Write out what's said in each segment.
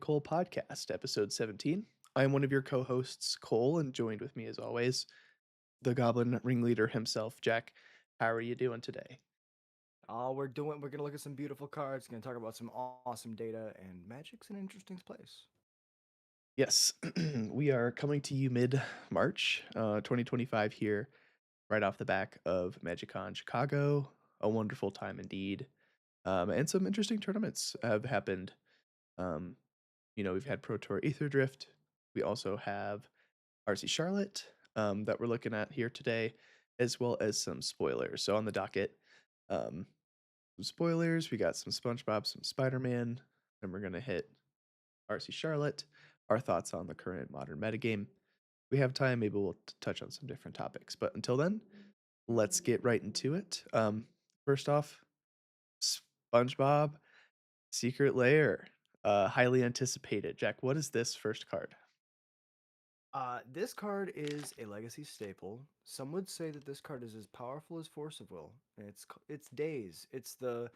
Kole podcast, episode 17. I am one of your co hosts, Cole, and joined with me, as always, the goblin ringleader himself, Jack. How are you doing today? We're gonna look at some beautiful cards, gonna talk about some awesome data, and Magic's an interesting place. Yes, we are coming to you mid March 2025 here, right off the back of MagicCon Chicago. A wonderful time indeed. And some interesting tournaments have happened. Um, we've had Pro Tour Ether Drift. We also have RC Charlotte that we're looking at here today, as well as some spoilers. So on the docket, um, some spoilers. We got some SpongeBob, some Spider-Man, and we're gonna hit RC Charlotte. Our thoughts on the current modern metagame. We have time. Maybe we'll touch on some different topics. But until then, let's get right into it. First off, SpongeBob Secret Lair, highly anticipated. Jack, what is this first card? This card is a legacy staple. Some would say that this card is as powerful as Force of Will. It's Days. It's the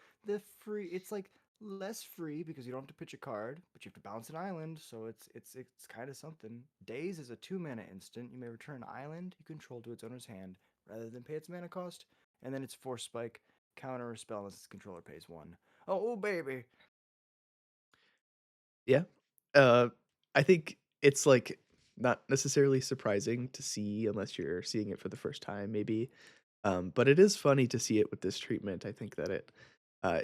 free. It's like less free because you don't have to pitch a card, but you have to bounce an island. So it's kind of something. Days is a 2 mana instant. You may return an island you control to its owner's hand rather than pay its mana cost, and then it's Force Spike. Counter a spell unless its controller pays one. Oh baby. Yeah. Uh, I think it's like not necessarily surprising to see unless you're seeing it for the first time, maybe. But it is funny to see it with this treatment. I think that it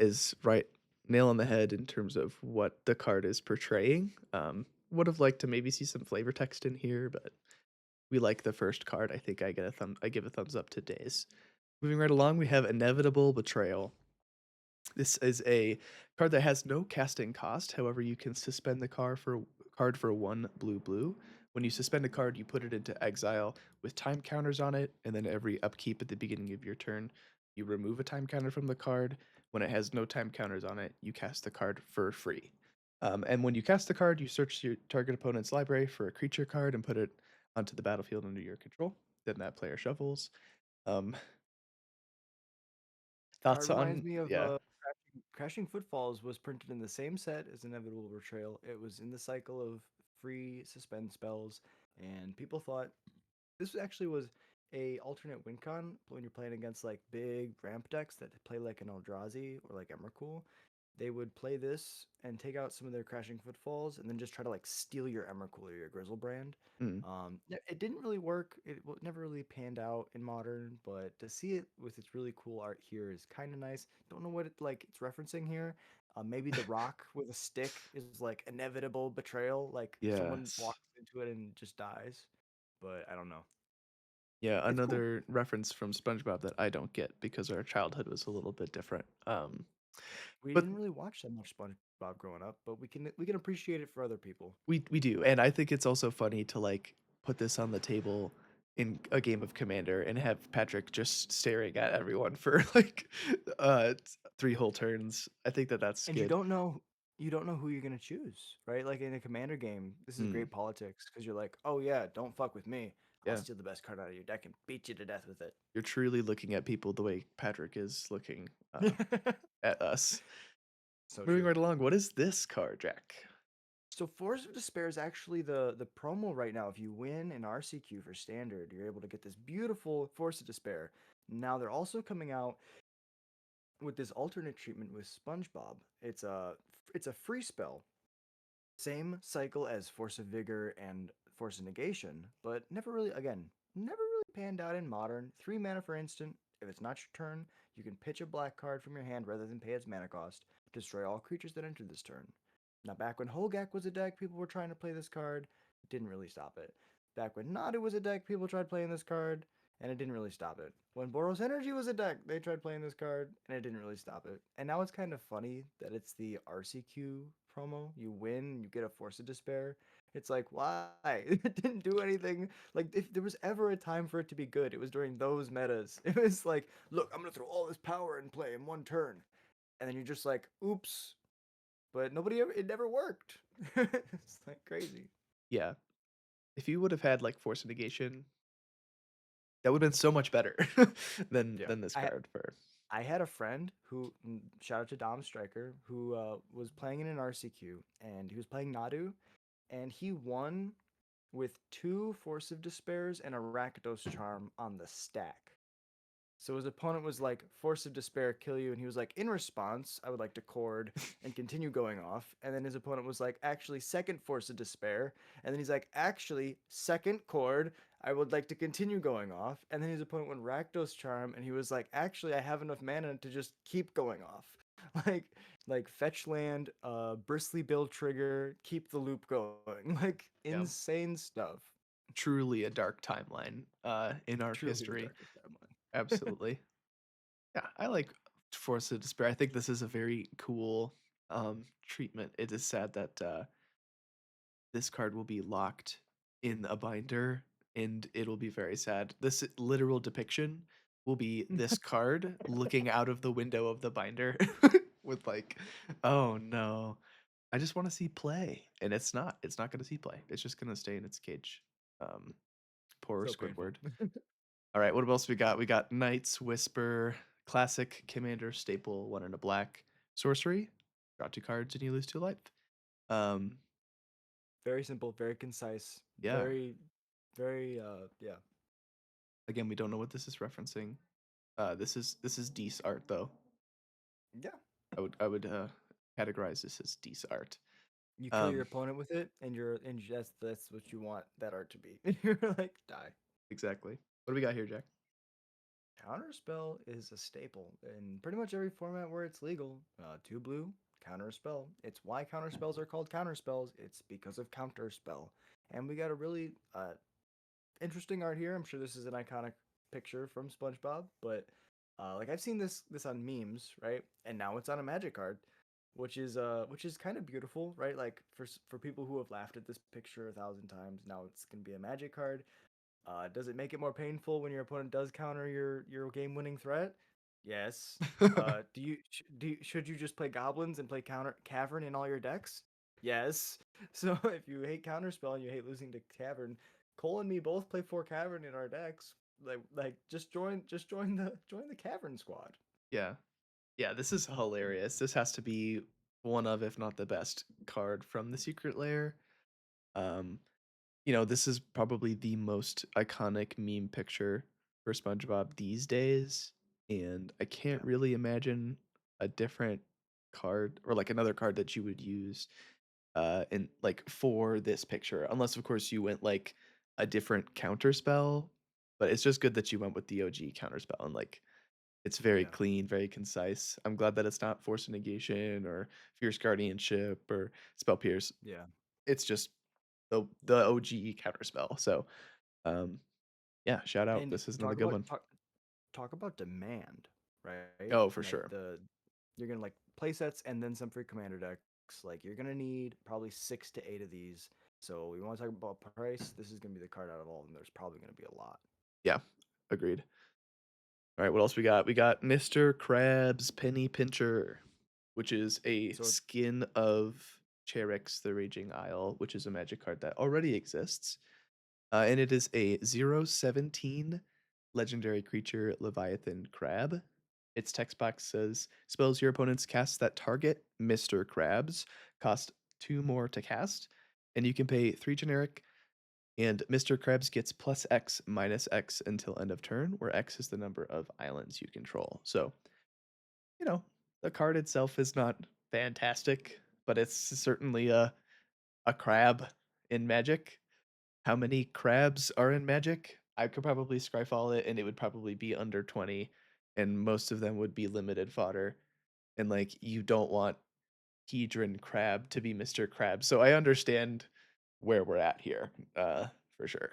is right nail on the head in terms of what the card is portraying. Would have liked to maybe see some flavor text in here, but we like the first card. I think I give a thumbs up to Days. Moving right along, we have Inevitable Betrayal. This is a card that has no casting cost. However, you can suspend the card for one blue blue. When you suspend a card, you put it into exile with time counters on it, and then every upkeep at the beginning of your turn, you remove a time counter from the card. When it has no time counters on it, you cast the card for free. And when you cast the card, you search your target opponent's library for a creature card and put it onto the battlefield under your control. Then that player shuffles. Um, thoughts Card reminds on me of yeah. Crashing Footfalls was printed in the same set as Inevitable Betrayal. It was in the cycle of free suspend spells, and people thought this actually was a alternate win con when you're playing against like big ramp decks that play like an Eldrazi or like Emrakul. They would play this and take out some of their Crashing Footfalls, and then just try to like steal your Emrakul or your Grizzlebrand. Mm. It didn't really work. Never really panned out in modern, but to see it with its really cool art here is kind of nice. Don't know what it's referencing here. Maybe the rock with a stick is like inevitable betrayal, like someone Yes. walks into it and just dies. But I don't know. Yeah, It's cool. another reference from SpongeBob that I don't get because our childhood was a little bit different. We But didn't really watch that much SpongeBob growing up, but we can appreciate it for other people. we do, and I think it's also funny to like put this on the table in a game of Commander and have Patrick just staring at everyone for like three whole turns. I think that that's And good. you don't know who you're gonna choose, right? Like in a commander game, this is Mm, great politics because you're like, oh yeah, don't fuck with me. I'll yeah, steal the best card out of your deck and beat you to death with it. you're truly looking at people the way Patrick is looking at us. So Moving true. right along, what is this card, Jack? So Force of Despair is actually the promo right now. If you win an RCQ for standard, you're able to get this beautiful Force of Despair. Now they're also coming out with this alternate treatment with SpongeBob. It's a free spell. Same cycle as Force of Vigor and Force of Negation, but never really panned out in modern. 3 mana for instant. If it's not your turn, you can pitch a black card from your hand rather than pay its mana cost. Destroy all creatures that enter this turn. Now, back when Holgak was a deck, people were trying to play this card. It didn't really stop it. Back when Nadu was a deck, people tried playing this card, and it didn't really stop it. When Boros Energy was a deck, they tried playing this card, and it didn't really stop it. And now it's kind of funny that it's the RCQ promo. You win, you get a Force of Despair. It's like, why? It didn't do anything. Like, if there was ever a time for it to be good, it was during those metas. It was like, look, I'm gonna throw all this power in play in one turn, and then you're just like, oops. But it never worked. It's like crazy. Yeah, if you would have had like Force of Negation, that would have been so much better Yeah. than this card for. I had a friend who, shout out to Dom Striker, who was playing in an RCQ, and he was playing Nadu, and he won with two Force of Despairs and a Rakdos Charm on the stack. So his opponent was like, Force of Despair, kill you. And he was like, in response, I would like to cord and continue going off. And then his opponent was like, actually, second Force of Despair. And then he's like, actually, second cord, I would like to continue going off. And then his opponent went Rakdos Charm. And he was like, actually, I have enough mana to just keep going off. Like, like fetch land, bristly bill trigger, keep the loop going. Like, Yeah. insane stuff. Truly a dark timeline in art Truly the history. darkest timeline. Absolutely. Yeah, I like Force of Despair. I think this is a very cool treatment. It is sad that this card will be locked in a binder and it'll be very sad. This literal depiction will be this card looking out of the window of the binder with like, oh no, I just want to see play. And it's not going to see play. It's just going to stay in its cage. Um, poor So painful. Squidward. All right, what else we got? We got Knight's Whisper, classic commander staple, one in a black. Sorcery, draw two cards and you lose two life. Um, Very simple, very concise, yeah. very yeah. Again, we don't know what this is referencing. This is Deece art though. Yeah. I would categorize this as Deece art. You kill your Um, opponent with it and that's what you want that art to be. You're like, die. exactly. What do we got here, Jack? Counterspell is a staple in pretty much every format where it's legal. Two blue, counterspell. It's why counterspells are called counterspells. It's because of counterspell. And we got a really interesting art here. I'm sure this is an iconic picture from SpongeBob, but like I've seen this on memes, right? And now it's on a Magic card, which is kind of beautiful, right? Like for people who have laughed at this picture 1,000 times, now it's gonna be a Magic card. Does it make it more painful when your opponent does counter your game winning threat? Yes. Should you just play goblins and play counter cavern in all your decks? Yes. So if you hate counterspell and you hate losing to cavern, Cole and me both play 4 cavern in our decks. Like join the cavern squad. Yeah. Yeah, this is hilarious. This has to be one of, if not the best card from the Secret Lair. Um, this is probably the most iconic meme picture for SpongeBob these days, and I can't Yeah. really imagine a different card or like another card that you would use in like for this picture, unless of course you went like a different counter spell. But it's just good that you went with the OG counter spell and like it's very Yeah. clean, very concise. I'm glad that it's not Force of Negation or Fierce Guardianship or Spell Pierce. Yeah. It's just the OG counterspell. So, um, yeah, shout out. And This is another good one. talk about demand, right? Oh, for Like sure. you're gonna like play sets and then some free commander decks. Like you're gonna need probably 6 to 8 of these. So we want to talk about price. This is gonna be the card out of all of them. There's probably gonna be a lot. Yeah, agreed. All right, what else we got? We got Mr. Krabs Penny Pincher, which is a So skin of Cherix the Raging Isle, which is a magic card that already exists. And it is a 0/17 legendary creature Leviathan Crab. Its text box says spells your opponents cast that target Mr. Krabs cost 2 more to cast, and you can pay 3 generic, and Mr. Krabs gets plus X minus X until end of turn, where X is the number of islands you control. So, you know, the card itself is not fantastic, but it's certainly a crab in Magic. How many crabs are in Magic? I could probably Scryfall it and it would probably be under 20, and most of them would be limited fodder. And like you don't want Hedron Crab to be Mr. Crab. So I understand where we're at here, for sure.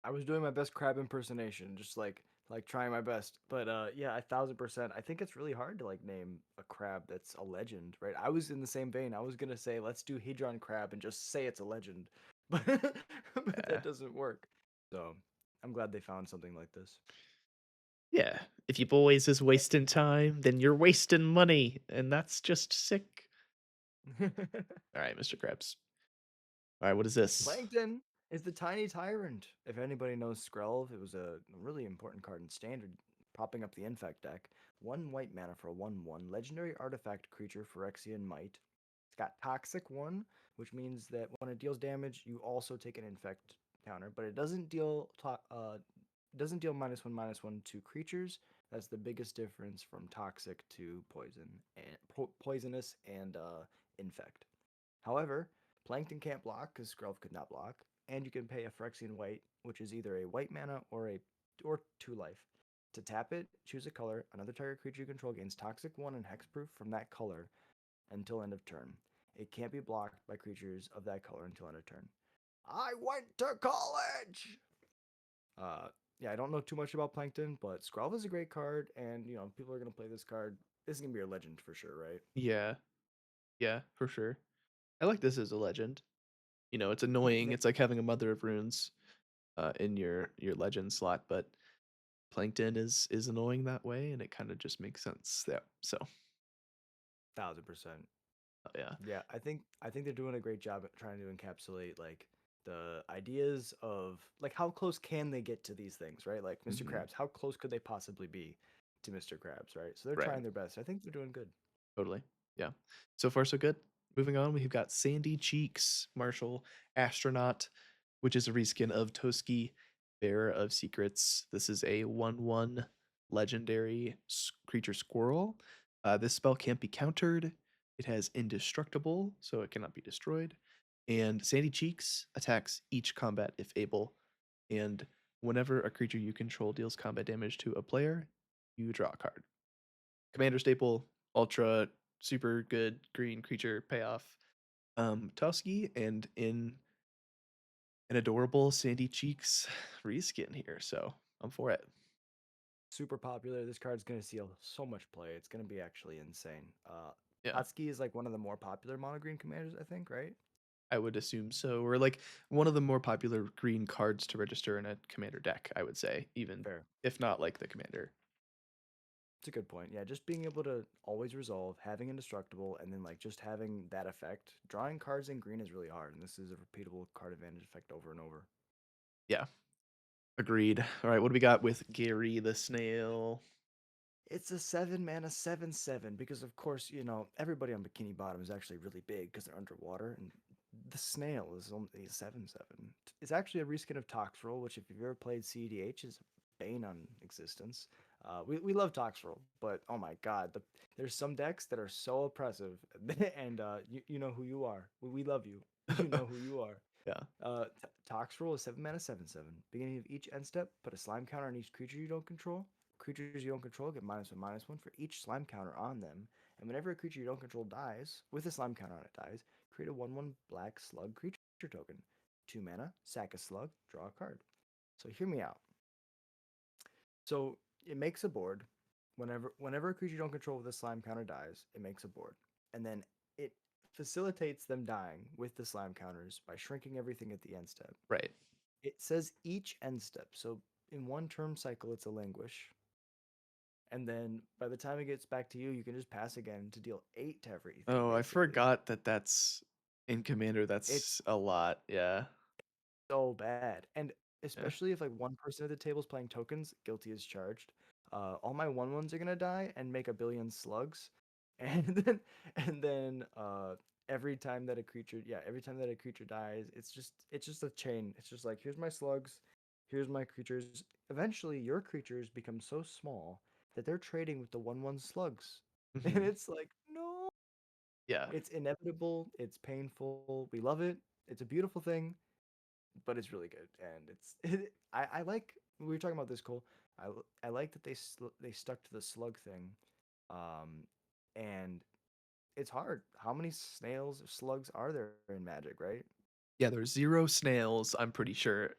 I was doing my best crab impersonation, just like trying my best. But yeah, 1,000%. I think it's really hard to like name a crab that's a legend, right? I was in the same vein. I was gonna say let's do Hedron crab and just say it's a legend, but but Yeah. that doesn't work. So I'm glad they found something like this. Yeah. If you boys is wasting time, then you're wasting money, and that's just sick. All right, Mr. Krabs. All right, what is this? Plankton is the tiny tyrant. If anybody knows Skrelv, it was a really important card in standard, propping up the infect deck. 1 white mana for a 1/1 legendary artifact creature Phyrexian Might. It's got Toxic 1, which means that when it deals damage, you also take an infect counter, but it doesn't deal -1/-1 to creatures. That's the biggest difference from toxic to poisonous and infect. However, Plankton can't block because Skrelv could not block, and you can pay a Phyrexian White, which is either a white mana or 2 life. To tap it, choose a color. Another target creature you control gains Toxic 1 and Hexproof from that color until end of turn. It can't be blocked by creatures of that color until end of turn. I went to college! Uh, yeah, I don't know too much about Plankton, but Skrelv is a great card, and people are gonna play this card. This is gonna be your legend for sure, right? Yeah, yeah, for sure. I like this as a legend. It's annoying. Yeah, It's like having a Mother of Runes in your legend slot, but Plankton is annoying that way, and it kind of just makes sense. Yeah. So 1000%. yeah. Yeah, I think they're doing a great job at trying to encapsulate like the ideas of like how close can they get to these things, right? Like Mr. Hmm. Krabs, how close could they possibly be to Mr. Krabs, right? So they're Right. trying their best. I think they're doing good. Totally. Yeah. So far, so good. Moving on, we've got Sandy Cheeks, Martial Astronaut, which is a reskin of Toski, Bearer of Secrets. This is a 1/1 legendary creature squirrel. This spell can't be countered. It has indestructible, so it cannot be destroyed. And Sandy Cheeks attacks each combat if able. And whenever a creature you control deals combat damage to a player, you draw a card. Commander staple, ultra super good green creature payoff. Tusky and in an adorable Sandy Cheeks reskin here, so I'm for it. Super popular. This card's gonna see so much play. It's gonna be actually insane. Yeah, Hatsuki is like one of the more popular mono green commanders, I think, right? I would assume so. Or like one of the more popular green cards to register in a commander deck, I would say, even Fair. if not like the commander. It's a good point. Yeah, just being able to always resolve, having indestructible, and then like just having that effect. Drawing cards in green is really hard, and this is a repeatable card advantage effect over and over. Yeah, agreed. All right, what do we got with Gary the Snail? It's a 7 mana 7/7 because of course, everybody on Bikini Bottom is actually really big because they're underwater, and the snail is only 7/7. It's actually a reskin of Toxrill, which if you've ever played CDH is bane on existence. We love Toxrill, but oh my god, there's some decks that are so oppressive, and you know who you are. We love you. You know who you are. Yeah. Toxrill is 7 mana 7/7. Beginning of each end step, put a slime counter on each creature you don't control. Creatures you don't control get -1/-1 for each slime counter on them. And whenever a creature you don't control dies, with a slime counter on it dies, create a 1/1 black slug creature token. 2 mana, sack a slug, draw a card. So hear me out. So it makes a board. Whenever a creature you don't control with a slime counter dies, it makes a board. And then it facilitates them dying with the slime counters by shrinking everything at the end step. Right. It says each end step. So in one term cycle, it's a languish. And then by the time it gets back to you, you can just pass again to deal 8 to everything, Oh, I basically. forgot that that's in commander. It's That's a lot. Yeah. so bad. And Yeah. especially if like one person at the table is playing tokens, guilty as charged. All my 1/1s are gonna die and make a billion slugs. And then every time that a creature dies, it's just a chain. It's just like here's my slugs, here's my creatures. Eventually your creatures become so small that they're trading with the 1/1 slugs. And Mhm. it's like, no. Yeah. It's inevitable, it's painful. We love it. It's a beautiful thing, but it's really good, and I like we were talking about this, Cole. I like that they stuck to the slug thing, um, and it's hard. How many snails or slugs are there in Magic, right? Yeah, there's 0 snails, I'm pretty sure,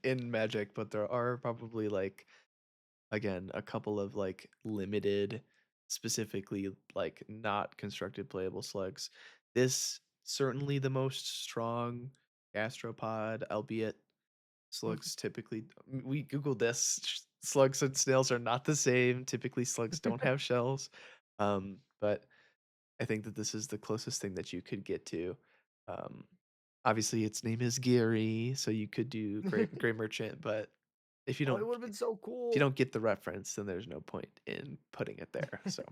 in Magic, but there are probably, like, again, a couple of, like, limited, specifically, like, not constructed playable slugs. This certainly the most strong gastropod, albeit slugs typically we Googled this, slugs and snails are not the same, typically slugs don't have shells, but I think that this is the closest thing that you could get to. Um, Obviously, its name is Gary, so you could do Gray Merchant, but If you Oh, it don't would have been so if you cool. don't get the reference, then there's no point in putting it there. So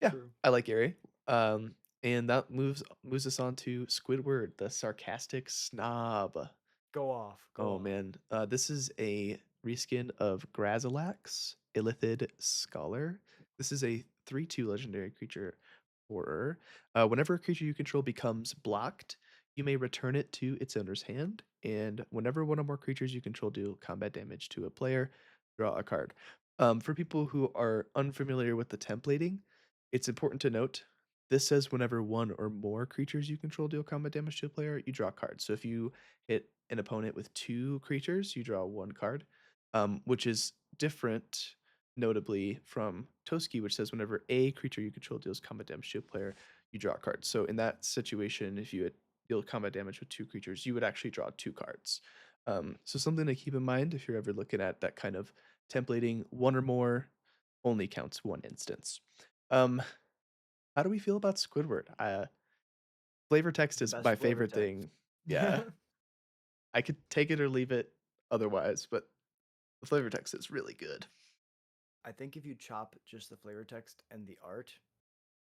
yeah, True. I like Erie. Um, and that moves us on to Squidward, the sarcastic snob. Go off. Go Oh off. man, this is a reskin of Grazilax, Illithid Scholar. This is a 3/2 legendary creature horror. Whenever a creature you control becomes blocked, you may return it to its owner's hand, and whenever one or more creatures you control do combat damage to a player, draw a card. For people who are unfamiliar with the templating, it's important to note this says whenever one or more creatures you control deal combat damage to a player, you draw cards. So if you hit an opponent with two creatures, you draw one card, which is different, notably from Toski, which says whenever a creature you control deals combat damage to a player, you draw a card. So in that situation, if you had deal combat damage with two creatures, you would actually draw two cards. So something to keep in mind if you're ever looking at that kind of templating, one or more only counts one instance. Um, how do we feel about Squidward? Flavor text The is best my flavor favorite text. thing. Yeah, I could take it or leave it otherwise, but the flavor text is really good. I think if you chop just the flavor text and the art,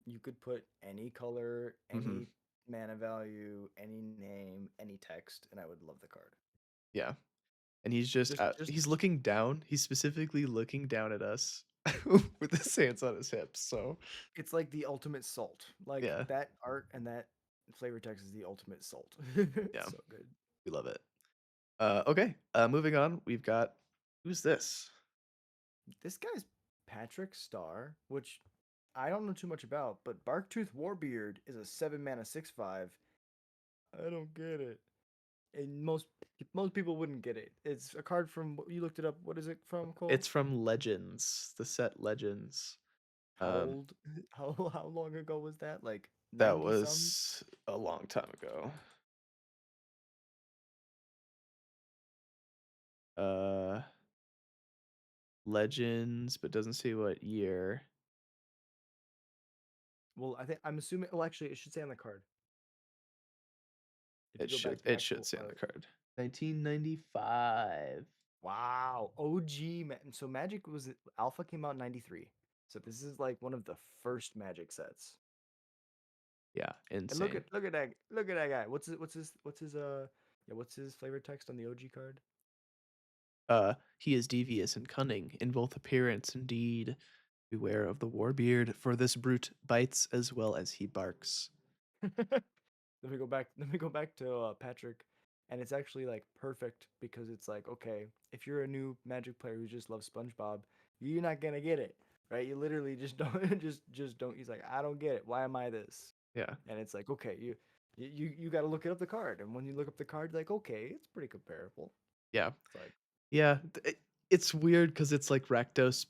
you could put any color, Mhm. any mana value, any name, any text, and I would love the card. Yeah, and he's just, Just he's looking down. He's specifically looking down at us with his hands on his hips, so it's like the ultimate salt. Like yeah, that art and that flavor text is the ultimate salt. yeah, It's so good. we love it. Okay, moving on, we've got who's this? This guy's Patrick Star, which I don't know too much about, but Barktooth Warbeard is a 7 mana 6/5. I don't get it. And most people wouldn't get it. It's a card from you looked it up. What is it from, Cole? It's from Legends, the set Legends. How Um, old? How long ago was that? Like that 90 some? was a long time ago. Uh, Legends, but doesn't say what year. Well, I think I'm assuming. Well, actually, it should say on the card. If you It go back should to the it should actual say on the art. card. 1995. Wow, OG. So Magic was Alpha came out in '93. So this is like one of the first Magic sets. Yeah, And insane. look at that guy. What's his flavor text on the OG card? He is devious and cunning in both appearance and deed. Beware of the warbeard, for this brute bites as well as he barks. Let me go back. Let me go back to Patrick, and it's actually like perfect because it's like okay, if you're a new Magic player who just loves SpongeBob, you're not gonna get it, right? You literally just don't just don't. He's like, I don't get it. Why am I this? Yeah, And it's like okay, you got to look it up the card, and when you look up the card, you're like okay, it's pretty comparable. yeah, It's like yeah. It's weird because it's like Rakdos.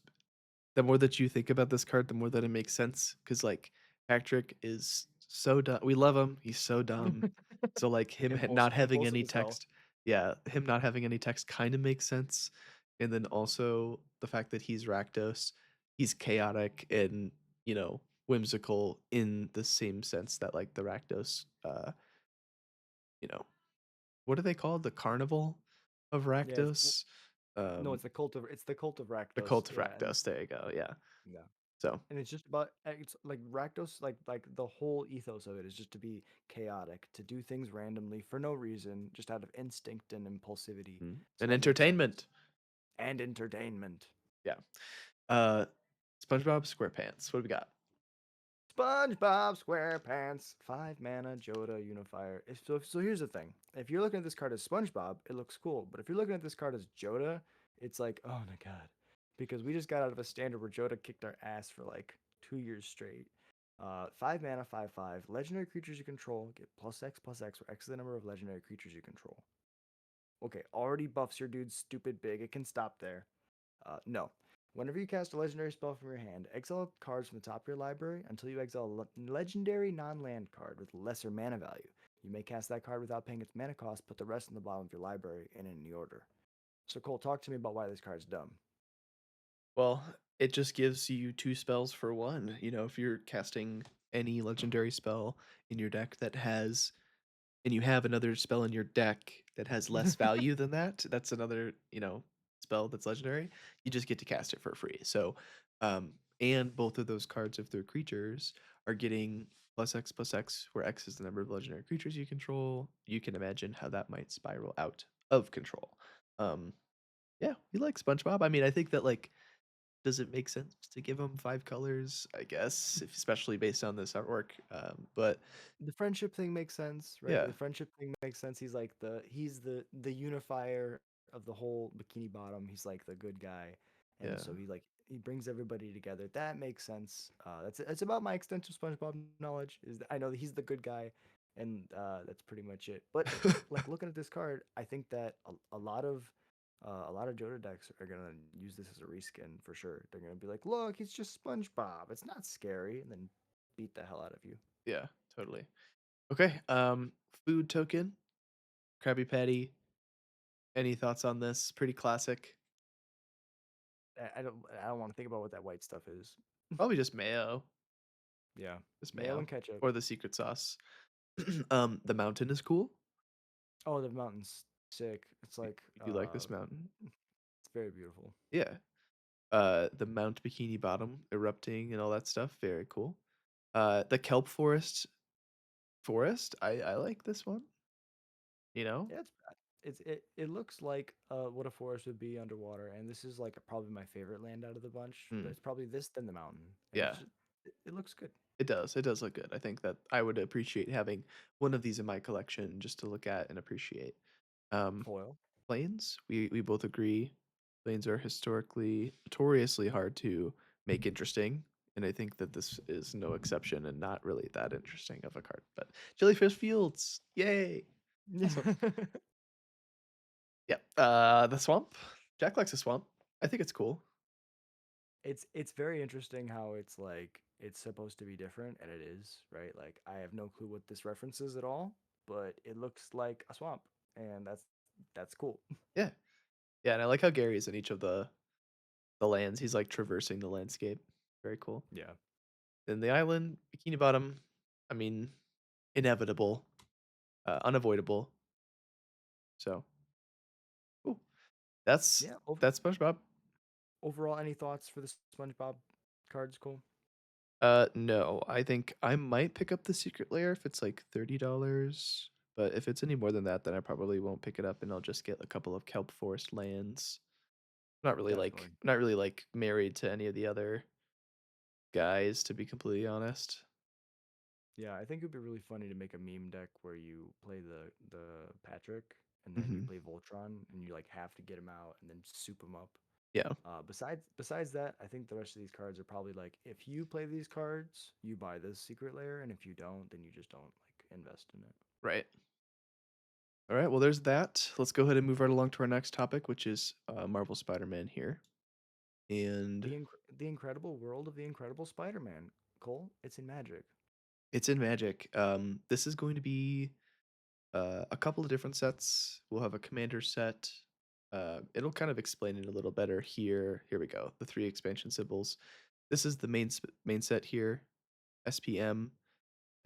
The more that you think about this card, the more that it makes sense. Because like Patrick is so dumb. We love him. He's so dumb. So like him not having impulsive any as hell. text, yeah, him not having any text kind of makes sense. And then also the fact that he's Rakdos, he's chaotic and whimsical in the same sense that like the Rakdos, you know, what are they called? The Carnival of Yeah, Rakdos, no, um, it's the cult of the Rakdos. Cult of Yeah, and Rakdos. There you go. Yeah. yeah. So And it's just about it's like Rakdos, like the whole ethos of it is just to be chaotic, to do things randomly for no reason, just out of instinct and impulsivity. So and that makes sense. entertainment. And entertainment. Yeah. Uh, SpongeBob SquarePants. What do we got? SpongeBob SquarePants, 5 mana Joda Unifier. So here's the thing: if you're looking at this card as SpongeBob, it looks cool. But if you're looking at this card as Joda, it's like, oh my god, because we just got out of a standard where Joda kicked our ass for like 2 years straight. 5 mana, 5/5. Legendary creatures you control get +X/+X, where X is the number of legendary creatures you control. Okay, already buffs your dude stupid big. It can stop there. No. Whenever you cast a legendary spell from your hand, exile cards from the top of your library until you exile a legendary non-land card with lesser mana value. You may cast that card without paying its mana cost, put the rest in the bottom of your library in any order. So Cole, talk to me about why this card's dumb. Well, it just gives you two spells for one. If you're casting any legendary spell in your deck that has, and you have another spell in your deck that has less value than that, that's another, spell that's legendary, you just get to cast it for free. So, and both of those cards, if they're creatures, are getting plus X, where X is the number of legendary creatures you control. You can imagine how that might spiral out of control. Um, yeah, we like SpongeBob. I mean, I think that like, does it make sense to give him 5 colors? I guess, especially based on this artwork. But The friendship thing makes sense, right? The yeah, friendship thing makes sense. He's the unifier of the whole Bikini Bottom. He's like the good guy, and yeah. so he brings everybody together. That makes sense. That's about my extent of SpongeBob knowledge. Is that I know that he's the good guy, and that's pretty much it. But like looking at this card, I think that a lot of Joda decks are gonna use this as a reskin for sure. They're gonna be like, look, he's just SpongeBob. It's not scary, and then beat the hell out of you. Yeah, totally. Okay, food token, Krabby Patty. Any thoughts on this? Pretty classic. I don't want to think about what that white stuff is. Probably just mayo. Yeah, Just mayo mayo and ketchup. or the secret sauce. The mountain is cool. Oh, the mountain's sick. It's We like we do like this mountain. it's very beautiful. Yeah. The Mount Bikini Bottom erupting and all that stuff, very cool. The kelp forest, I like this one, you know? Yeah, it looks like what a forest would be underwater, and this is like probably my favorite land out of the bunch. But Mm, it's probably this then the mountain, and yeah, it looks good. it does look good. I think that I would appreciate having one of these in my collection just to look at and appreciate. Um, Foil. Planes, we both agree, planes are historically notoriously hard to make interesting, and I think that this is no exception and not really that interesting of a card, but Jellyfish Fields, yay! Awesome. Yep, the swamp. Jack likes the swamp. I think it's cool. It's very interesting how it's like it's supposed to be different, and it is, right? Like I have no clue what this references at all, but it looks like a swamp, and that's cool. Yeah. Yeah, and I like how Gary is in each of the lands. He's, like, traversing the landscape. Very cool. Yeah. Then the island, Bikini Bottom, I mean, inevitable, unavoidable. So, ooh, that's Yeah. that's SpongeBob. Overall, any thoughts for the SpongeBob cards? Cool. No, I think I might pick up the secret layer if it's, like, $30, but if it's any more than that, then I probably won't pick it up, and I'll just get a couple of kelp forest lands. Definitely. Not really, like, married to any of the other guys, to be completely honest. Yeah, I think it'd be really funny to make a meme deck where you play the Patrick and then you Mhm. play Voltron and you like have to get him out and then soup him up. Yeah, Besides that, I think the rest of these cards are probably like if you play these cards, you buy this secret layer, and if you don't, then you just don't like invest in it. right. Alright, well, there's that. Let's go ahead and move right along to our next topic, which is, Marvel Spider-Man here, and The incredible world of the Incredible Spider-Man. Cole, it's in Magic. it's in Magic. This is going to be, a couple of different sets. We'll have a commander set. It'll kind of explain it a little better here. Here we go, the 3 expansion symbols. This is the main set here, SPM.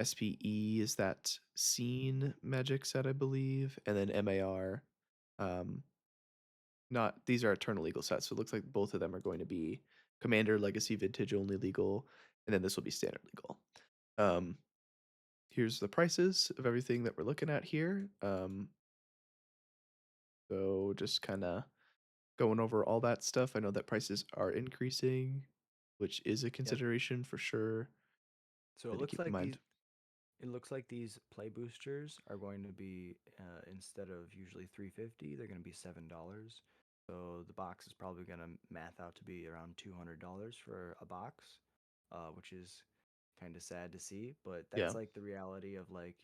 SPE is that scene magic set, I believe, and then MAR. Um, not these are eternal legal sets, so it looks like both of them are going to be Commander Legacy Vintage only legal, and then this will be standard legal. Um, Here's the prices of everything that we're looking at here. So just kind of going over all that stuff. I know that prices are increasing, which is a Yep. consideration for sure. So Good to keep in mind. it looks like these play boosters are going to be instead of usually 350, they're going to be $7. So the box is probably going to math out to be around $200 for a box, which is kind of sad to see, but that's Yeah, like the reality of like,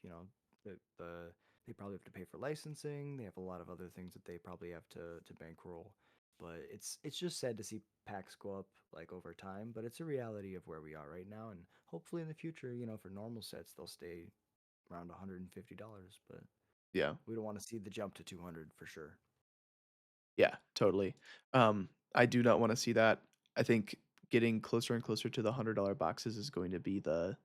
they probably have to pay for licensing, they have a lot of other things that they probably have to bankroll. But it's just sad to see packs go up like over time, but it's a reality of where we are right now, and hopefully in the future, for normal sets they'll stay around $150, but yeah, we don't want to see the jump to 200 for sure. yeah, totally. I do not want to see that. I think getting closer and closer to the $100 boxes is going to be the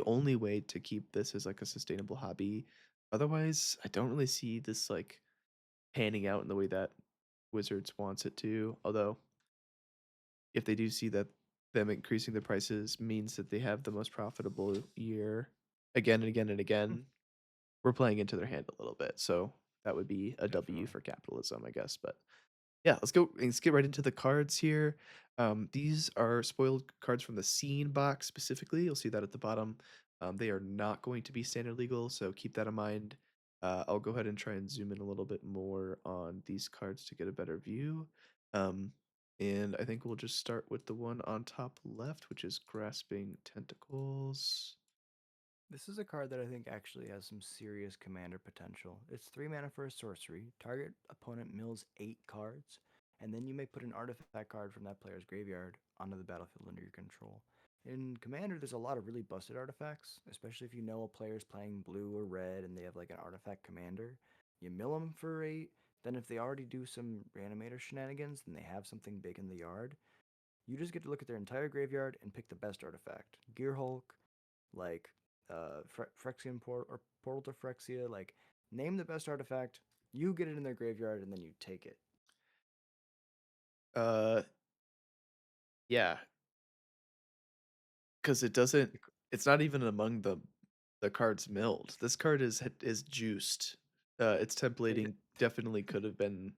only way to keep this as like a sustainable hobby. Otherwise, I don't really see this like panning out in the way that Wizards wants it to. Although if they do see that them increasing the prices means that they have the most profitable year again and again and Hmm, again, we're playing into their hand a little bit. So that would be a W definitely. for capitalism, I guess. But yeah, let's get right into the cards here. These are spoiled cards from the scene box specifically. You'll see that at the bottom. They are not going to be standard legal, so keep that in mind. I'll go ahead and try and zoom in a little bit more on these cards to get a better view. Um, and I think we'll just start with the one on top left, which is Grasping Tentacles. This is a card that I think actually has some serious commander potential. It's 3 mana for a sorcery. Target opponent mills 8 cards, and then you may put an artifact card from that player's graveyard onto the battlefield under your control. In Commander, there's a lot of really busted artifacts, especially if you know a player's playing blue or red and they have like an artifact commander. You mill them for 8, then if they already do some reanimator shenanigans and they have something big in the yard, you just get to look at their entire graveyard and pick the best artifact. Gear Hulk, like Phyrexian Portal to Phyrexia, like name the best artifact, you get it in their graveyard, and then you take it. Uh, yeah, because it's not even among the cards milled. This card is juiced. Its It, templating definitely could have been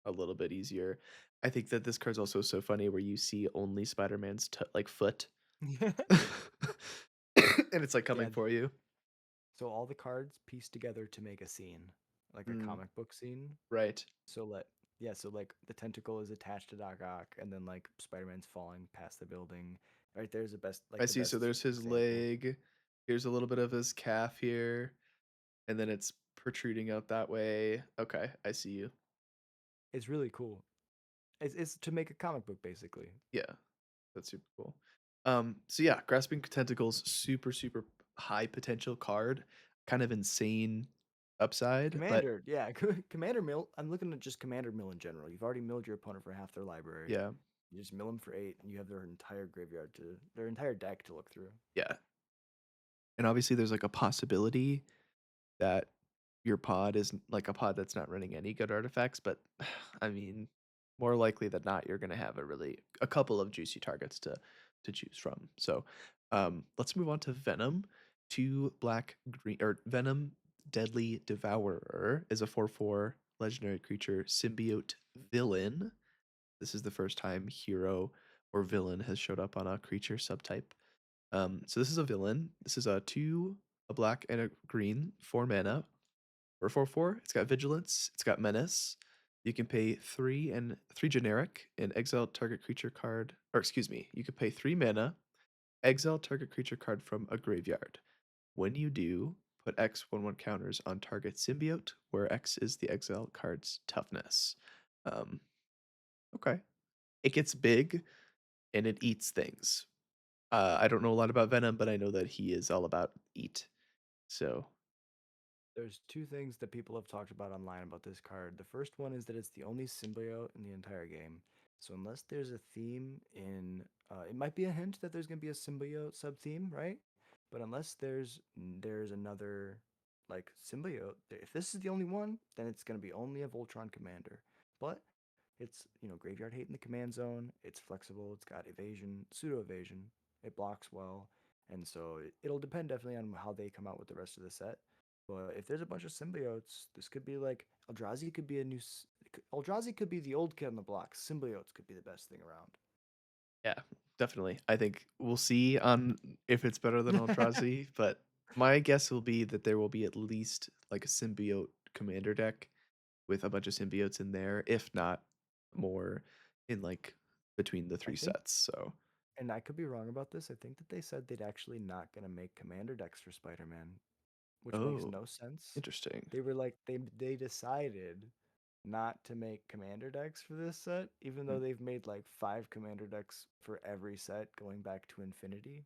a little bit easier. I think that this card's also so funny where you see only Spider-Man's like foot, and it's like yeah, coming for you. so all the cards piece together to make a scene, like a Mm, comic book scene. right. So let yeah, so like the tentacle is attached to Doc Ock, and then like Spider-Man's falling past the building. Right there's the best, I like the see. So best there's his example. leg. Here's a little bit of his calf here, and then it's protruding out that way. Okay, I see you. It's really cool. It's to make a comic book basically. Yeah. That's super cool. So yeah, Grasping Tentacles, super, super high potential card, kind of insane upside, but Commander, yeah, Commander Mill. I'm looking at just Commander Mill in general. You've already milled your opponent for half their library. yeah, You just mill them for 8, and you have their entire deck to look through. yeah. And obviously there's like a possibility that your pod is like a pod that's not running any good artifacts, but I mean, more likely than not, you're gonna have a couple of juicy targets to choose from. So let's move on to Venom. Two black green or Venom Deadly Devourer is a 4/4 legendary creature symbiote villain. This is the first time hero or villain has showed up on a creature subtype. So this is a villain. This is a black and a green, 4 mana for 4/4. It's got vigilance. It's got menace. You can pay 3 generic and exile target creature card. Or excuse me, you can pay 3 mana, exile target creature card from a graveyard. When you do, put X/1/1 counters on target symbiote, where X is the exile card's toughness. Um, okay. It gets big and it eats things. I don't know a lot about Venom, but I know that he is all about eat. So, There's two things that people have talked about online about this card. The first one is that it's the only symbiote in the entire game. So unless there's a theme in, it might be a hint that there's gonna be a symbiote sub theme, right? But unless there's another like symbiote, if this is the only one, then it's gonna be only a Voltron commander. But it's, graveyard hate in the command zone. It's flexible. It's got evasion, pseudo evasion. It blocks well, and so it'll depend definitely on how they come out with the rest of the set. But if there's a bunch of symbiotes, this could be like Eldrazi could be a Eldrazi could be the old kid on the block. Symbiotes could be the best thing around. yeah, definitely. I think we'll see on if it's better than Eldrazi, but my guess will be that there will be at least like a symbiote commander deck with a bunch of symbiotes in there, if not more in like between the I three think, sets. So, and I could be wrong about this. I think that they said they'd actually not gonna make commander decks for Spider-Man, which makes oh, no sense. interesting. They were like they decided not to make commander decks for this set, even Hmm. though they've made like 5 commander decks for every set going back to infinity.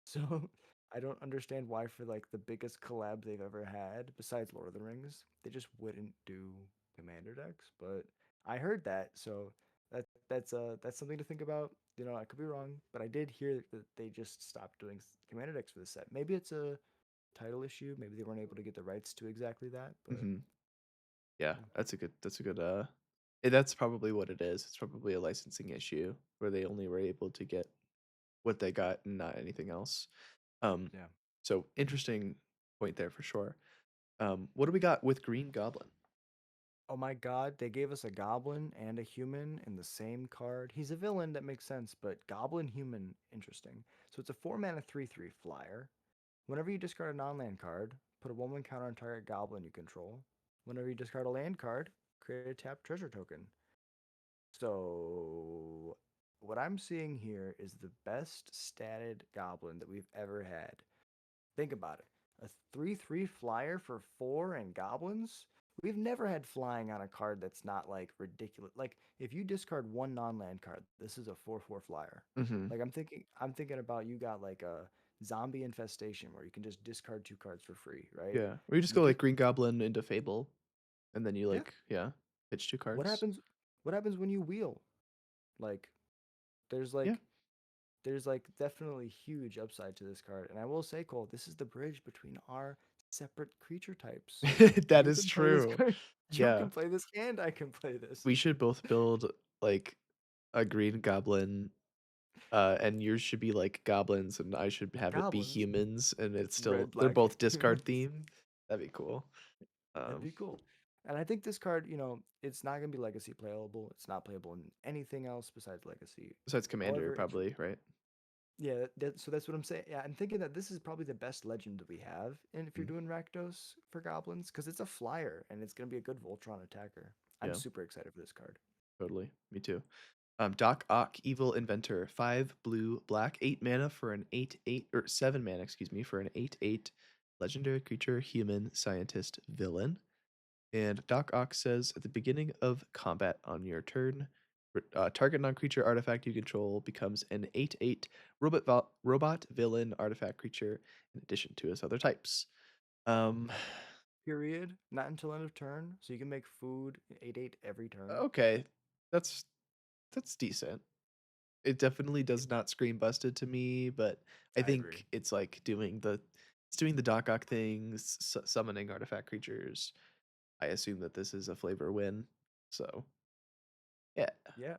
So I don't understand why for like the biggest collab they've ever had, besides Lord of the Rings, they just wouldn't do commander decks. But I heard that, so that's something to think about. I could be wrong, but I did hear that they just stopped doing commander decks for the set. Maybe it's a title issue. Maybe they weren't able to get the rights to exactly that. But Hmm. Yeah, yeah. that's a good That's probably what it is. It's probably a licensing issue where they only were able to get what they got and not anything else. Um, Yeah. so interesting point there for sure. What do we got with Green Goblin? Oh my god, they gave us a goblin and a human in the same card. He's a villain, that makes sense, but goblin human, interesting. So it's a 4 mana 3/3 flyer. Whenever you discard a non-land card, put a 1/1 counter on target goblin you control. Whenever you discard a land card, create a tap treasure token. So what I'm seeing here is the best statted goblin that we've ever had. Think about it. A 3/3 flyer for 4 and goblins? We've never had flying on a card that's not like ridiculous. Like if you discard one non-land card, this is a 4/4 flyer. Hmm. Like I'm thinking about you got like a zombie infestation where you can just discard 2 cards for free, right? Yeah, or you just You go like get Green Goblin into Fable, and then you yeah. like yeah pitch two What cards. happens what happens when you wheel? Like there's Yeah, like there's like definitely huge upside to this card. And I will say, Cole, this is the bridge between our separate creature types. that You is can play this true. card, you Yeah, can play this, and I can play this. we should both build like a Green Goblin. And yours should be like goblins, and I should have it be Goblins, humans, and it's still red, they're black both discard humans. themed. That'd be cool. That'd Um, be cool. And I think this card, it's not gonna be legacy playable. It's not playable in anything else besides legacy. besides Commander, However, probably, right? yeah, so that's what I'm saying. Yeah, I'm thinking that this is probably the best legend that we have, and if you're Mm, doing Rakdos for goblins, because it's a flyer and it's gonna be a good Voltron attacker. I'm yeah, super excited for this card. totally. Me too. Doc Ock, Evil Inventor, 5 blue, black, 8 mana for an 8/8 or 7 mana, excuse me, for an 8/8 legendary creature, human, scientist, villain. And Doc Ock says at the beginning of combat on your turn, target non-creature artifact you control becomes an 8/8 robot villain artifact creature in addition to its other types. Um, Period. Not until end of turn, so you can make food 8/8 every turn. okay, that's that's decent. It definitely does not scream busted to me, but I I agree. think it's like doing the Doc Ock things, summoning artifact creatures. I assume that this is a flavor win. So yeah. Yeah,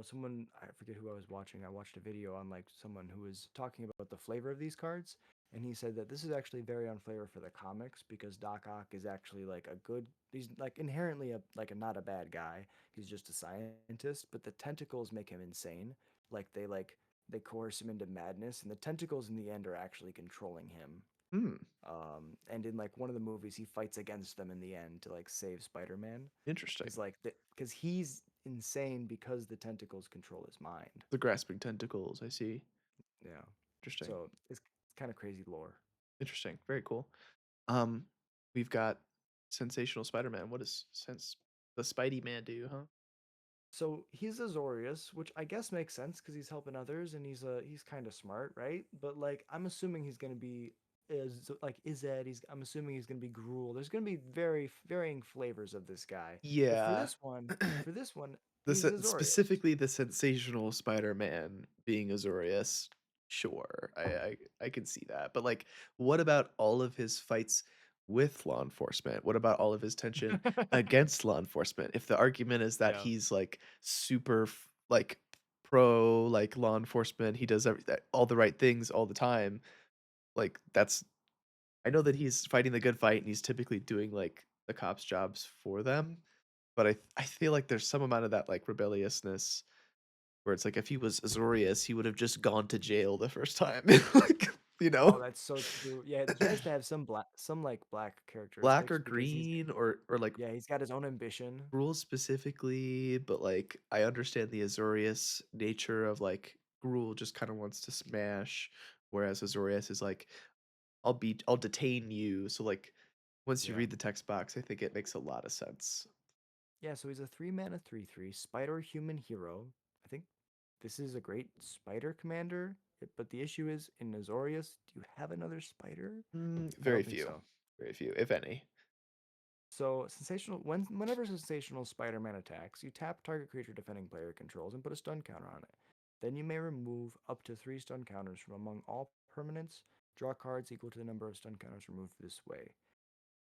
someone I forget who I was watching. I watched a video on like someone who was talking about the flavor of these cards, and he said that this is actually very on flavor for the comics because Doc Ock is actually like a good. He's like inherently a not a bad guy. He's just a scientist, but the tentacles make him insane. Like they coerce him into madness, and the tentacles in the end are actually controlling him. Hmm. And in like one of the movies, he fights against them in the end to like save Spider-Man Interesting. because he's insane because the tentacles control his mind. The grasping tentacles, I see. Yeah. Interesting. So it's kind of crazy lore. Interesting. Very cool. Um, we've got Sensational Spider-Man. What does sense the Spidey Man do, huh? So he's Azorius, which I guess makes sense because he's helping others and he's kind of smart, right? But like I'm assuming he's gonna be is like Ized. I'm assuming he's gonna be Gruul. There's gonna be very varying flavors of this guy. But Yeah. for this one, The he's Azorius. specifically the Sensational Spider-Man being Azorius, sure, I can see that. But like, what about all of his fights with law enforcement? What about all of his tension against law enforcement? If the argument is that Yeah. he's like super like pro like law enforcement, he does all the right things all the time. Like that's I know that he's fighting the good fight and he's typically doing like the cops' jobs for them, but I feel like there's some amount of that, like, rebelliousness where it's like if he was Azorius, he would have just gone to jail the first time, like, you Oh, know? that's so true. Yeah, he has to have some like black Black or characteristics because green or, like, he's got his own ambition. rules specifically, but, like, I understand the Azorius nature of, like, Gruul just kinda wants to smash, whereas Azorius is like, I'll detain you," so, like, once you Yeah. read the text box, I think it makes a lot of sense. Yeah, so he's a 3 mana 3/3 spider human hero. I think this is a great spider commander, but the issue is in Azorius, do you have another spider? I Very don't think few. so. Very few, if any. So whenever sensational Spider-Man attacks, you tap target creature defending player controls and put a stun counter on it. Then you may remove up to 3 stun counters from among all permanents. Draw cards equal to the number of stun counters removed this way.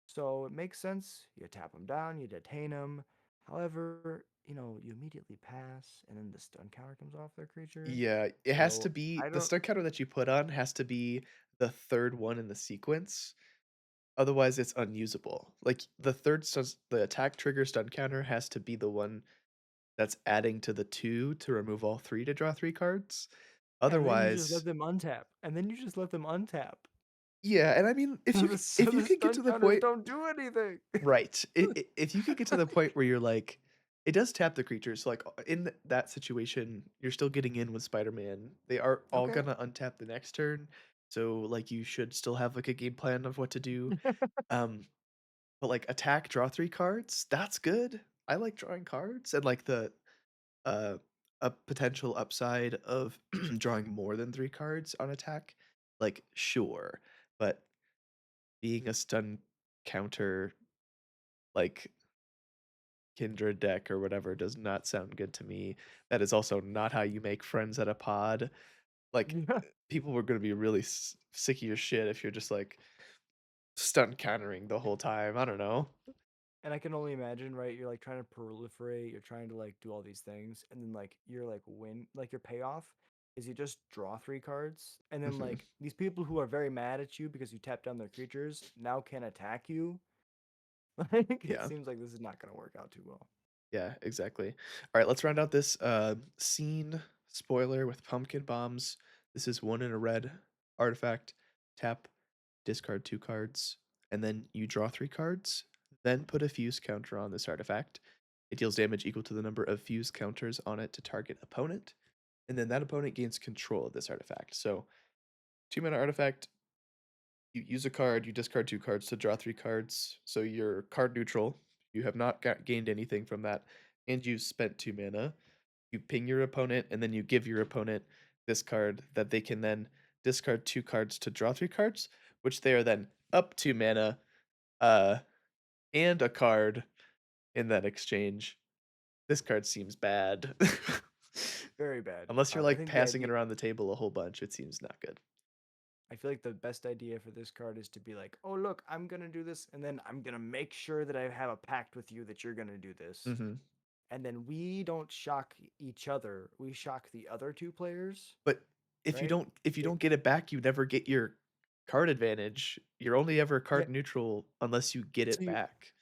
So it makes sense. You tap him down, you detain him. However, you immediately pass, and then the stun counter comes off their creature. Yeah, it has to So be I the don't. stun counter that you put on has to be the 3rd one in the sequence, otherwise it's unusable. Like, the attack trigger stun counter has to be the one that's adding to the 2 to remove all 3 to draw 3 cards. And then you just let Otherwise them untap. And then you just let them untap. yeah, and I mean, So if you the could get to stun the counters point don't do anything. right, if you could get to the point where you're like it does tap the creatures, so, like, in that situation, you're still getting in with Spider-Man. They are all Okay. gonna untap the next turn, so, like, you should still have, like, a game plan of what to do, um, but, like, attack, draw 3 cards, that's good. I like drawing cards and, like, uh, a potential upside of drawing more than 3 cards on attack, like, sure, but being a stun counter, like, Kindred deck or whatever does not sound good to me. That is also not how you make friends at a pod. Like, Yeah. people were gonna be really sick of your shit if you're just, like, stun countering the whole time, I don't know. And I can only imagine, right? You're like trying to proliferate, you're trying to like do all these things, and then like your payoff is you just draw 3 cards, and then Mhm. like these people who are very mad at you because you tap down their creatures now can attack you. Like it Yeah. seems like this is not gonna work out too well. Yeah, exactly. Alright, let's round out this, scene spoiler with pumpkin bombs. This is 1 in a red artifact. Tap, discard 2 cards, and then you draw 3 cards, then put a fuse counter on this artifact. It deals damage equal to the number of fuse counters on it to target opponent, and then that opponent gains control of this artifact. So, 2-mana artifact, you use a card, you discard 2 cards to draw 3 cards, so you're card neutral. You have not gained anything from that, and you spent 2 mana. You ping your opponent, and then you give your opponent this card that they can then discard 2 cards to draw 3 cards, which they are then up 2 mana, uh, and a card in that exchange. This card seems bad. Very bad. Unless you're, I like, think the passing it idea around the table a whole bunch, it seems not good. I feel like the best idea for this card is to be like, oh look, I'm gonna do this, and then I'm gonna make sure that I have a pact with you that you're gonna do this. Mhm. And then we don't shock each other. We shock the other 2 players, But right? if you It, don't get it back, you never get your card advantage. You're only ever yeah. card neutral unless you get So it you back.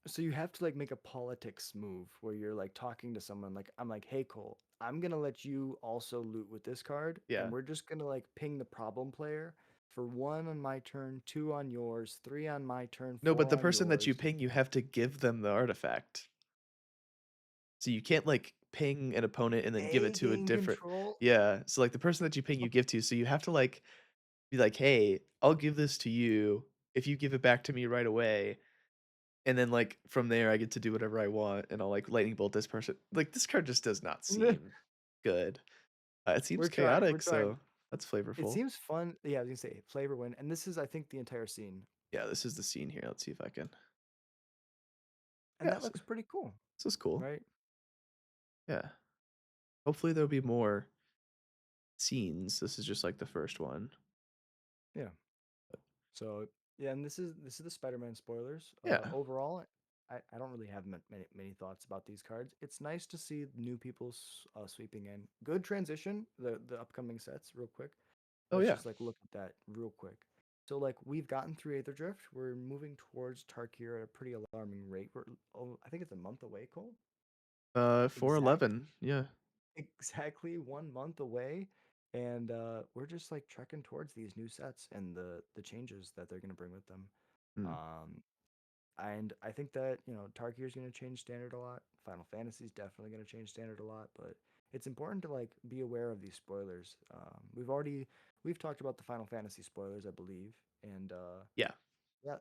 so you have to like make a politics move where you're like talking to someone like I'm like, hey Cole, I'm gonna let you also loot with this card, and Yeah. we're just gonna like ping the problem player for 1 on my turn, 2 on yours, 3 on my turn, No, but four the on person that you yours. ping, you have to give them the artifact. So you can't, like, ping an opponent and then give it They to a gain different control. yeah, so, like, the person that you ping, you give to, so you have to, like, be like, "Hey, I'll give this to you if you give it back to me right away." And then, like, from there, I get to do whatever I want, and I'll, like, lightning bolt this person. Like, this card just does not seem good. It seems We're trying. We're chaotic, trying. so that's It flavorful. seems fun. Yeah, I was gonna say flavor win, and this is I think the entire scene, Yeah, this is the scene here. Let's see if I can and yeah, that looks pretty cool, this is cool. right? Yeah. Hopefully, there'll be more scenes. This is just, like, the first one. Yeah. So yeah, and this is the Spider-Man spoilers. Yeah. Overall, I don't really have many thoughts about these cards. It's nice to see new people sweeping in. Good transition. The upcoming sets, real quick. Oh, Let's yeah. just like look at that real quick. So like we've gotten through Aether Drift. We're moving towards Tarkir at a pretty alarming rate. I think it's a month away, Cole. 411. Yeah. Exactly 1 month away, and we're just like trekking towards these new sets and the changes that they're going to bring with them. Mm. um and I think that Tarkir is going to change standard a lot. Final Fantasy is definitely going to change standard a lot, but it's important to like be aware of these spoilers. We've talked about the Final Fantasy spoilers, I believe, and Yeah. yeah.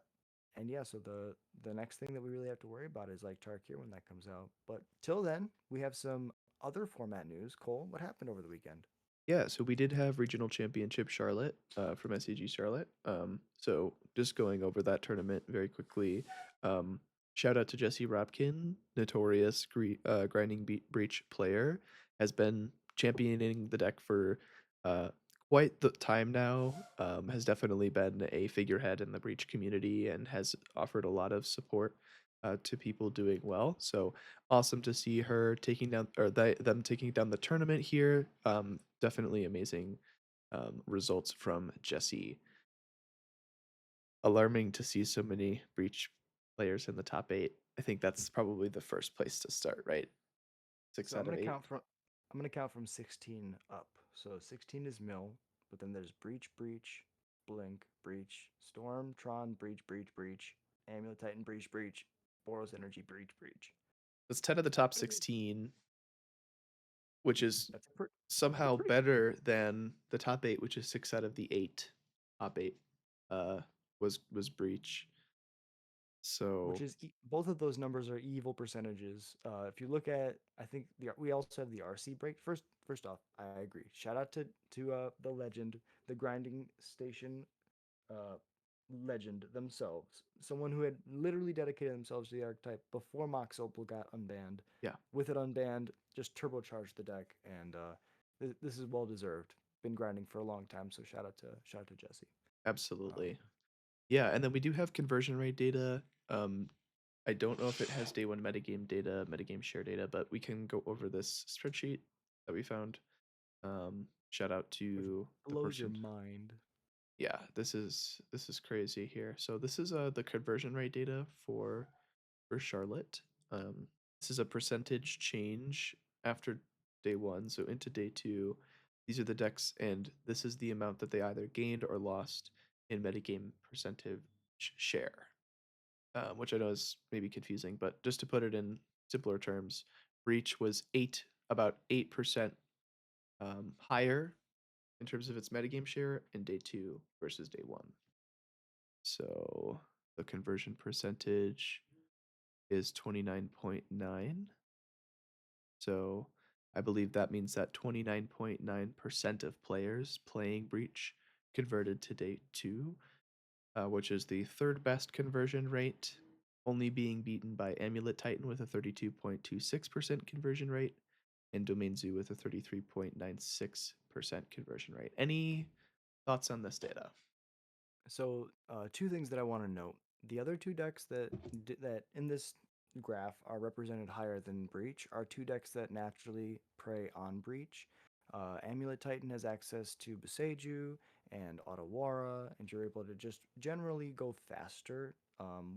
And yeah, so the next thing that we really have to worry about is like Tarkir when that comes out. But till then, we have some other format news. Cole, what happened over the weekend? Yeah, so we did have regional championship Charlotte from SCG Charlotte. So just going over that tournament very quickly. Shout out to Jesse Robkin, notorious grinding breach player, has been championing the deck for uh, quite the time now. Has definitely been a figurehead in the breach community and has offered a lot of support. to people doing well. So awesome to see her taking down or them taking down the tournament here. Definitely amazing results from Jesse. Alarming to see so many Breach players in the top 8. I think that's probably the first place to start, right? 6 So I'm out of gonna 8. count from I'm gonna count from 16 up. So 16 is Mill, but then there's Breach, Breach, Blink, Breach, Storm, Tron, Breach, Breach, Breach, Amulet Titan, Breach, Breach, Boros Energy, Breach, Breach. That's 10 of the top 16, which is That's pretty. That's somehow pretty good. better than the top 8, which is 6 out of the 8 top 8 uh was Breach. Which So, is both of those numbers are evil percentages. If you look at, I think we also have the RC break. First off, I agree. Shout out to the legend, the grinding station uh, legend themselves. Someone who had literally dedicated themselves to the archetype before Mox Opal got unbanned. yeah, With it unbanned, just turbocharged the deck, and this is well deserved. Been grinding for a long time, so shout out to Jesse. absolutely. Um, Yeah, and then we do have conversion rate data. I don't know if it has day 1 metagame data, metagame share data, but we can go over this spreadsheet that we found. Shout out which to the blows your person. mind. Yeah, this is crazy here. So this is the conversion rate data for Charlotte. This is a percentage change after day 1, so into day 2. These are the decks, and this is the amount that they either gained or lost in metagame percentage share, which I know is maybe confusing, but just to put it in simpler terms, Breach was about 8% higher in terms of its metagame share in day 2 versus day 1. So the conversion percentage is 29.9. So I believe that means that 29.9% of players playing Breach converted to day 2, which is the third best conversion rate, only being beaten by Amulet Titan with a 32.26% conversion rate and Domain Zoo with a 33.96% conversion rate. Any thoughts on this data? So, two things that I want to note. The other two decks that in this graph are represented higher than Breach are two decks that naturally prey on Breach. Amulet Titan has access to Boseiju and Otawara, and you're able to just generally go faster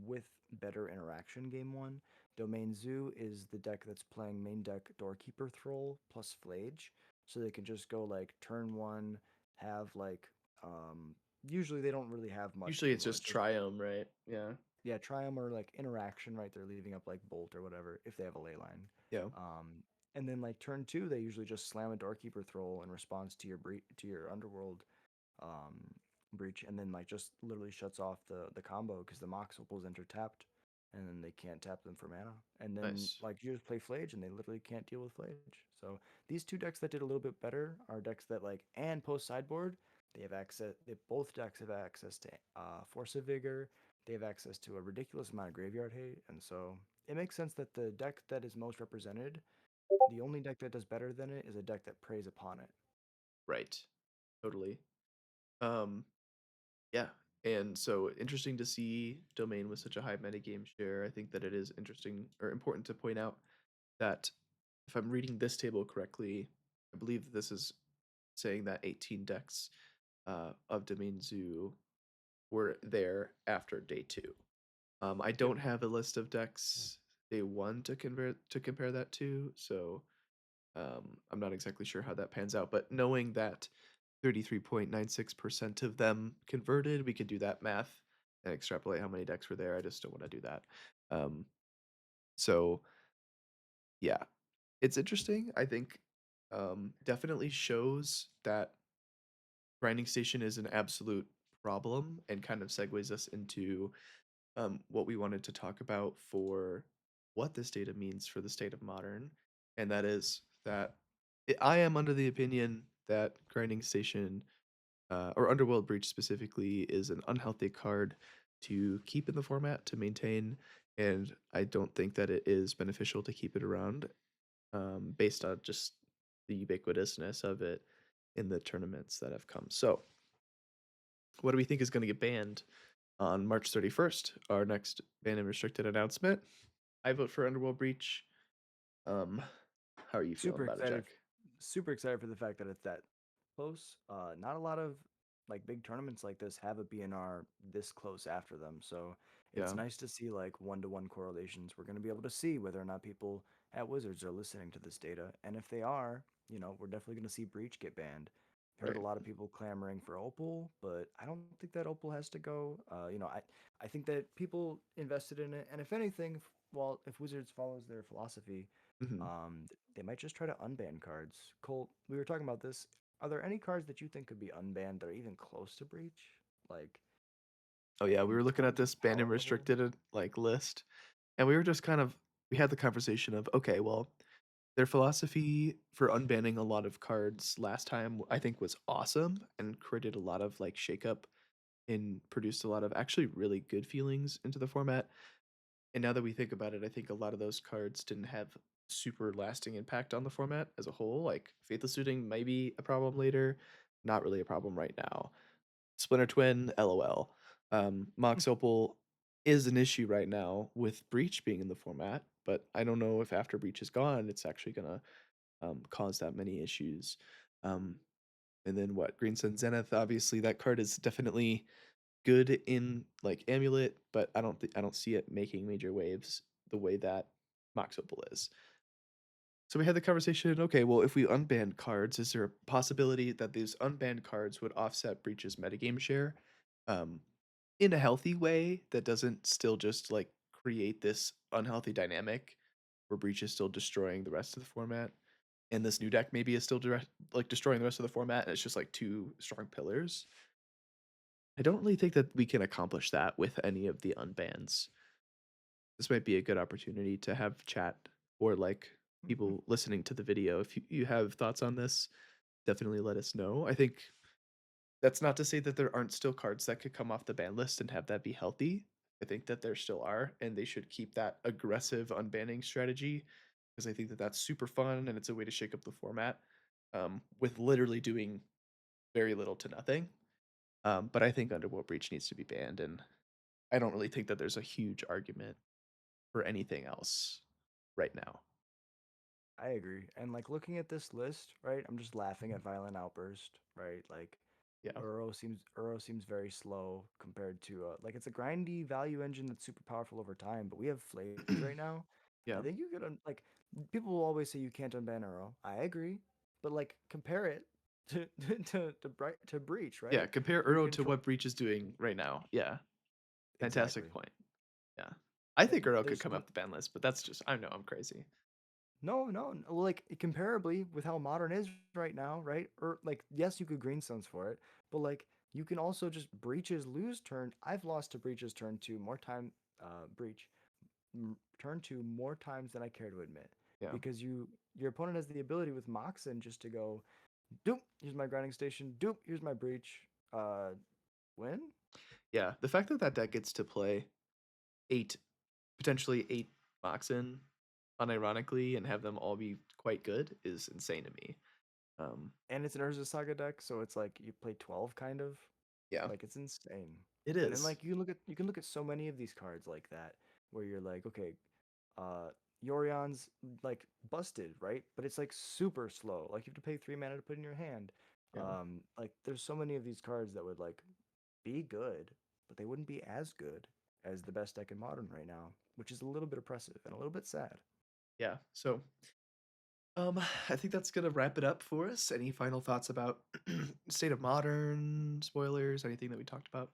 with better interaction game one. Domain Zoo is the deck that's playing main deck Doorkeeper Thrall plus Flage, so they can just go like turn one, have like usually they don't really have much Usually it's just influence. Triome, right? Yeah. Yeah, Triumph or like interaction, right? They're leaving up like Bolt or whatever if they have a ley line. Yeah. Um, and then like turn two, they usually just slam a Doorkeeper Throw in response to your Underworld um, breach, and then like just literally shuts off the combo because the Mox Opal's enter tapped, and then they can't tap them for mana. And then Nice. like you just play Flage, and they literally can't deal with Flage. So these two decks that did a little bit better are decks that like and post sideboard. They have access. Both decks have access to Force of Vigor. They have access to a ridiculous amount of graveyard hate, and so it makes sense that the deck that is most represented, the only deck that does better than it, is a deck that preys upon it. Right. Totally. Um, yeah. And so interesting to see Domain with such a high metagame share. I think that it is interesting or important to point out that if I'm reading this table correctly, I believe that this is saying that 18 decks of Domain Zoo were there after day 2. I Yep. don't have a list of decks day 1 to compare that to, so I'm not exactly sure how that pans out, but knowing that 33.96% of them converted, we could do that math and extrapolate how many decks were there. I just don't want to do that. Um, so yeah, it's interesting. I think definitely shows that grinding station is an absolute problem and kind of segues us into what we wanted to talk about for what this data means for the state of modern, and that is that I am under the opinion that grinding station or underworld breach specifically is an unhealthy card to keep in the format to maintain, and I don't think that it is beneficial to keep it around based on just the ubiquitousness of it in the tournaments that have come. So what do we think is going to get banned? on March 31st, our next banned and restricted announcement. I vote for Underworld Breach. Um, how are you feeling Super about it, excited, Jack? super excited for the fact that it's that close. Not a lot of like big tournaments like this have a BNR this close after them, so it's Yeah, nice to see like one-to-one correlations. We're going to be able to see whether or not people at Wizards are listening to this data, and if they are, we're definitely going to see Breach get banned. Heard a right. lot of people clamoring for Opal, but I don't think that Opal has to go. I think that people invested in it, and if anything, well, if Wizards follows their philosophy, Mhm. they might just try to unban cards. Colt, we were talking about this. Are there any cards that you think could be unbanned that are even close to Breach? Like Oh yeah, we in were looking at terms of this banned and power level? restricted like list, and we were just kind of we had the conversation of okay, well, their philosophy for unbanning a lot of cards last time I think was awesome and created a lot of like shakeup and produced a lot of actually really good feelings into the format. And now that we think about it, I think a lot of those cards didn't have super lasting impact on the format as a whole. Like Faithless Suiting may be a problem later, not really a problem right now. Splinter Twin, LOL. Mox Opal is an issue right now with Breach being in the format, but I don't know if after Breach is gone, it's actually gonna cause that many issues. Um, and then what? Green Sun Zenith, obviously that card is definitely good in like Amulet, but I don't see it making major waves the way that Mox Opal is. So we had the conversation, okay, well, if we unban cards, is there a possibility that these unbanned cards would offset Breach's metagame share um, in a healthy way that doesn't still just like create this unhealthy dynamic where Breach is still destroying the rest of the format? And this new deck maybe is still like destroying the rest of the format, and it's just like two strong pillars. I don't really think that we can accomplish that with any of the unbans. This might be a good opportunity to have chat or like people listening to the video. If you have thoughts on this, definitely let us know. I think that's not to say that there aren't still cards that could come off the ban list and have that be healthy. I think that there still are, and they should keep that aggressive unbanning strategy because I think that that's super fun and it's a way to shake up the format with literally doing very little to nothing. But I think Underworld Breach needs to be banned, and I don't really think that there's a huge argument for anything else right now. I agree. And like looking at this list, right? I'm just laughing at Violent Outburst, right? Like Yeah. Uro seems very slow compared to like it's a grindy value engine that's super powerful over time, but we have flames right now. I Yeah. think you could like people will always say you can't unban Uro. I agree, but like compare it to to Breach, Yeah, right? compare Where you Uro to control what Breach is doing right now. Yeah. Fantastic exactly. point. Yeah. I think Like Uro could there's come so up the ban list, but that's just I know I'm crazy. no, like comparably with how modern is right now, right? Or like yes, you could green suns for it, but like you can also just breaches lose turn. I've lost to breaches turn two more time breach turn two more times than I care to admit Yeah. because your opponent has the ability with Moxen just to go doop, here's my grinding station, doop, here's my breach. Win? Yeah. The fact that that deck gets to play 8 potentially 8 Moxen unironically and have them all be quite good is insane to me. Um And it's an Urza Saga deck, so it's like you play 12 kind of. yeah, Like it's insane. it And is. like you can look at so many of these cards like that where you're like, okay, uh Yorion's like busted, right? But it's like super slow. Like you have to pay 3 mana to put in your hand. Yeah. Like there's so many of these cards that would like be good, but they wouldn't be as good as the best deck in modern right now, which is a little bit oppressive and a little bit sad. Yeah. So I think that's gonna wrap it up for us. Any final thoughts about State of Modern, spoilers, anything that we talked about?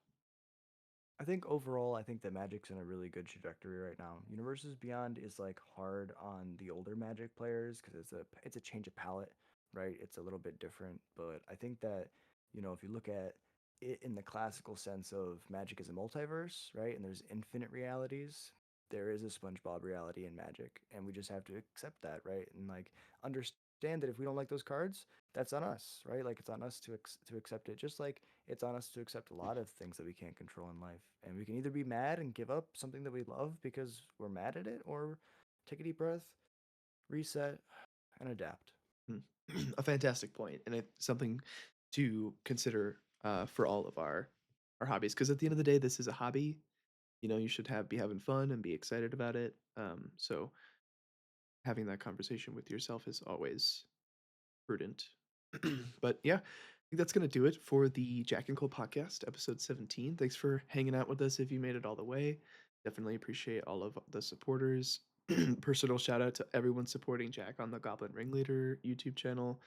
I think overall, I think that Magic's in a really good trajectory right now. Universes Beyond is like hard on the older Magic players because it's a change of palette, right? It's a little bit different, but I think that if you look at it in the classical sense of Magic as a multiverse, right? And there's infinite realities. There is a SpongeBob reality in Magic, and we just have to accept that, right? And like understand that if we don't like those cards, that's on us, right? Like it's on us to accept it. Just like it's on us to accept a lot of things that we can't control in life. And we can either be mad and give up something that we love because we're mad at it, or take a deep breath, reset, and adapt. Mm. A fantastic point, and it's something to consider for all of our our hobbies, because at the end of the day, this is a hobby. You know, you should have be having fun and be excited about it. So having that conversation with yourself is always prudent. But yeah, I think that's gonna do it for the Jack and Cole podcast, episode 17. Thanks for hanging out with us if you made it all the way. Definitely appreciate all of the supporters. Personal shout out to everyone supporting Jack on the Goblin Ringleader YouTube channel.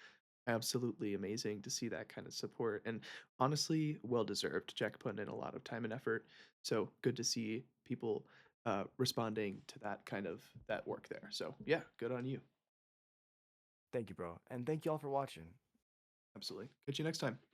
Absolutely amazing to see that kind of support, and honestly, well deserved. Jack putting in a lot of time and effort, so good to see people responding to that kind of that work there. So yeah, good on you. Thank you, bro. And thank you all for watching. Absolutely. Catch you next time.